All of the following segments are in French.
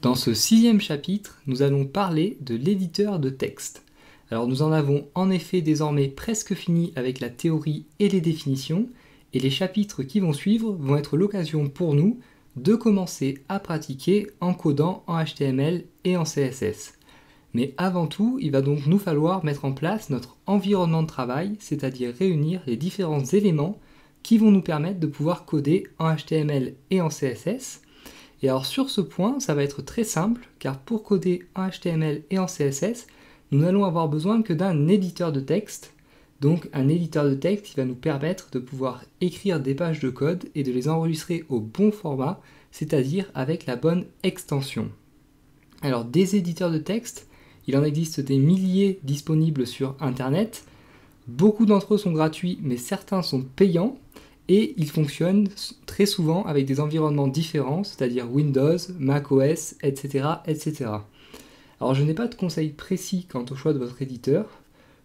Dans ce 6e chapitre, nous allons parler de l'éditeur de texte. Alors nous en avons en effet désormais presque fini avec la théorie et les définitions, et les chapitres qui vont suivre vont être l'occasion pour nous de commencer à pratiquer en codant en HTML et en CSS. Mais avant tout, il va donc nous falloir mettre en place notre environnement de travail, c'est-à-dire réunir les différents éléments qui vont nous permettre de pouvoir coder en HTML et en CSS. Et alors sur ce point, ça va être très simple, car pour coder en HTML et en CSS, nous n'allons avoir besoin que d'un éditeur de texte. Donc un éditeur de texte qui va nous permettre de pouvoir écrire des pages de code et de les enregistrer au bon format, c'est-à-dire avec la bonne extension. Alors des éditeurs de texte, il en existe des milliers disponibles sur Internet. Beaucoup d'entre eux sont gratuits, mais certains sont payants. Et ils fonctionnent très souvent avec des environnements différents, c'est-à-dire Windows, macOS, etc., etc. Alors je n'ai pas de conseils précis quant au choix de votre éditeur.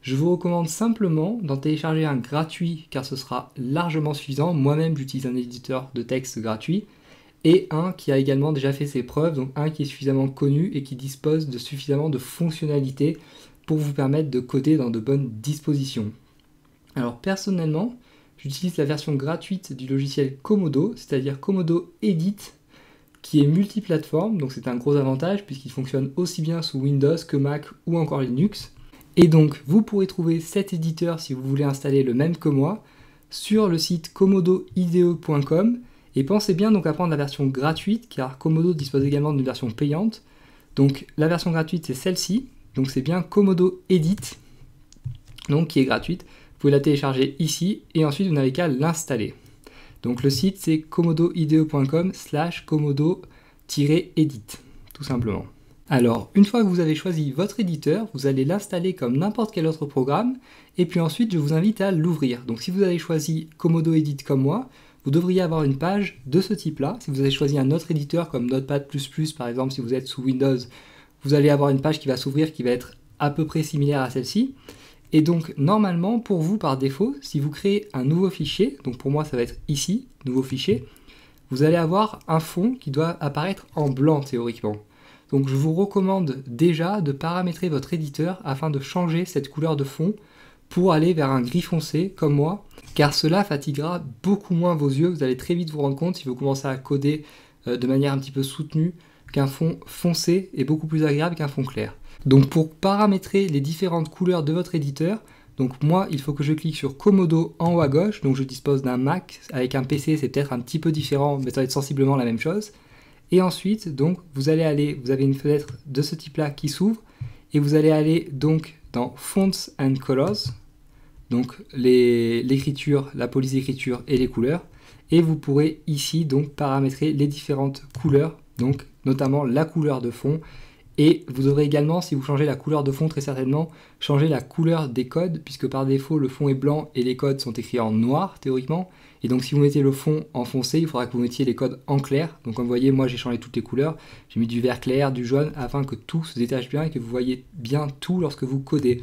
Je vous recommande simplement d'en télécharger un gratuit car ce sera largement suffisant. Moi-même j'utilise un éditeur de texte gratuit et un qui a également déjà fait ses preuves, donc un qui est suffisamment connu et qui dispose de suffisamment de fonctionnalités pour vous permettre de coder dans de bonnes dispositions. Alors personnellement, j'utilise la version gratuite du logiciel Komodo, c'est-à-dire Komodo Edit, qui est multiplateforme, donc c'est un gros avantage puisqu'il fonctionne aussi bien sous Windows que Mac ou encore Linux. Et donc vous pourrez trouver cet éditeur si vous voulez installer le même que moi sur le site komodoide.com et pensez bien donc à prendre la version gratuite car Komodo dispose également d'une version payante. Donc la version gratuite c'est celle-ci, donc c'est bien Komodo Edit, donc qui est gratuite. Vous pouvez la télécharger ici et ensuite vous n'avez qu'à l'installer. Donc le site c'est komodoide.com/komodo-edit, tout simplement. Alors une fois que vous avez choisi votre éditeur, vous allez l'installer comme n'importe quel autre programme et puis ensuite je vous invite à l'ouvrir. Donc si vous avez choisi Komodo Edit comme moi, vous devriez avoir une page de ce type-là. Si vous avez choisi un autre éditeur comme Notepad++, par exemple, si vous êtes sous Windows, vous allez avoir une page qui va s'ouvrir qui va être à peu près similaire à celle-ci. Et donc normalement pour vous par défaut, si vous créez un nouveau fichier, donc pour moi ça va être ici, nouveau fichier, vous allez avoir un fond qui doit apparaître en blanc théoriquement. Donc je vous recommande déjà de paramétrer votre éditeur afin de changer cette couleur de fond pour aller vers un gris foncé comme moi, car cela fatiguera beaucoup moins vos yeux. Vous allez très vite vous rendre compte si vous commencez à coder de manière un petit peu soutenue qu'un fond foncé est beaucoup plus agréable qu'un fond clair. Donc pour paramétrer les différentes couleurs de votre éditeur, donc moi il faut que je clique sur Komodo en haut à gauche, donc je dispose d'un Mac, avec un PC c'est peut-être un petit peu différent, mais ça va être sensiblement la même chose. Et ensuite donc vous avez une fenêtre de ce type là qui s'ouvre, et vous allez aller donc dans Fonts and Colors, donc l'écriture, la police d'écriture et les couleurs, et vous pourrez ici donc paramétrer les différentes couleurs, donc notamment la couleur de fond. Et vous devrez également, si vous changez la couleur de fond, très certainement, changer la couleur des codes, puisque par défaut, le fond est blanc et les codes sont écrits en noir, théoriquement. Et donc, si vous mettez le fond en foncé, il faudra que vous mettiez les codes en clair. Donc, comme vous voyez, moi, j'ai changé toutes les couleurs. J'ai mis du vert clair, du jaune, afin que tout se détache bien et que vous voyez bien tout lorsque vous codez.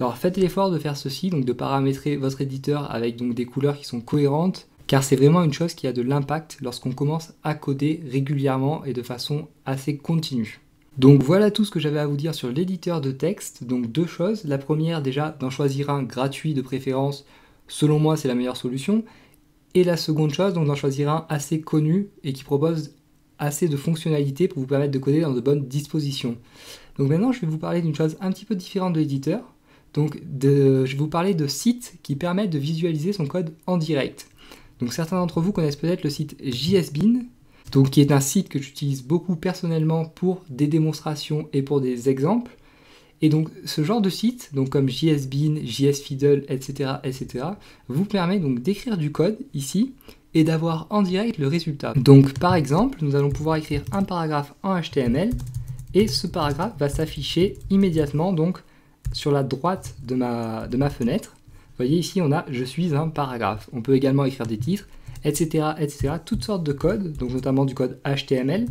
Alors, faites l'effort de faire ceci, donc de paramétrer votre éditeur avec donc des couleurs qui sont cohérentes, car c'est vraiment une chose qui a de l'impact lorsqu'on commence à coder régulièrement et de façon assez continue. Donc voilà tout ce que j'avais à vous dire sur l'éditeur de texte. Donc deux choses. La première déjà, d'en choisir un gratuit de préférence. Selon moi, c'est la meilleure solution. Et la seconde chose, donc d'en choisir un assez connu et qui propose assez de fonctionnalités pour vous permettre de coder dans de bonnes dispositions. Donc maintenant, je vais vous parler d'une chose un petit peu différente de l'éditeur. Donc je vais vous parler de sites qui permettent de visualiser son code en direct. Donc certains d'entre vous connaissent peut-être le site JSBean, donc qui est un site que j'utilise beaucoup personnellement pour des démonstrations et pour des exemples. Et donc ce genre de site, donc comme JSBean, JSFiddle, etc., etc., vous permet donc d'écrire du code ici et d'avoir en direct le résultat. Donc par exemple, nous allons pouvoir écrire un paragraphe en HTML et ce paragraphe va s'afficher immédiatement donc sur la droite de ma fenêtre. Vous voyez ici on a « Je suis un paragraphe ». On peut également écrire des titres, etc., etc., toutes sortes de codes, donc notamment du code HTML,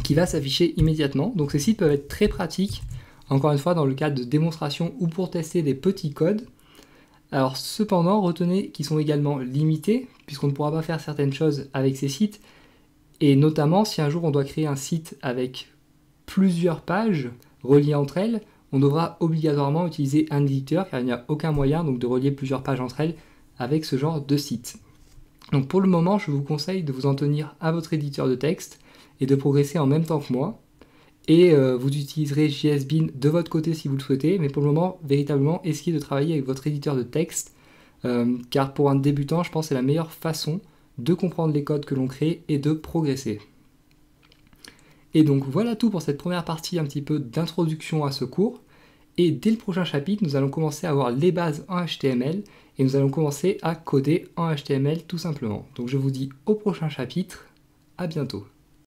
qui va s'afficher immédiatement. Donc ces sites peuvent être très pratiques, encore une fois dans le cadre de démonstration ou pour tester des petits codes. Alors cependant, retenez qu'ils sont également limités, puisqu'on ne pourra pas faire certaines choses avec ces sites, Et notamment, si un jour on doit créer un site avec plusieurs pages reliées entre elles, on devra obligatoirement utiliser un éditeur car il n'y a aucun moyen donc, de relier plusieurs pages entre elles avec ce genre de site. Donc pour le moment, je vous conseille de vous en tenir à votre éditeur de texte et de progresser en même temps que moi. Et vous utiliserez JSBean de votre côté si vous le souhaitez, mais pour le moment, véritablement, essayez de travailler avec votre éditeur de texte, car pour un débutant, je pense que c'est la meilleure façon de comprendre les codes que l'on crée et de progresser. Et donc voilà tout pour cette première partie un petit peu d'introduction à ce cours. Et dès le prochain chapitre, nous allons commencer à voir les bases en HTML et nous allons commencer à coder en HTML tout simplement. Donc je vous dis au prochain chapitre, à bientôt.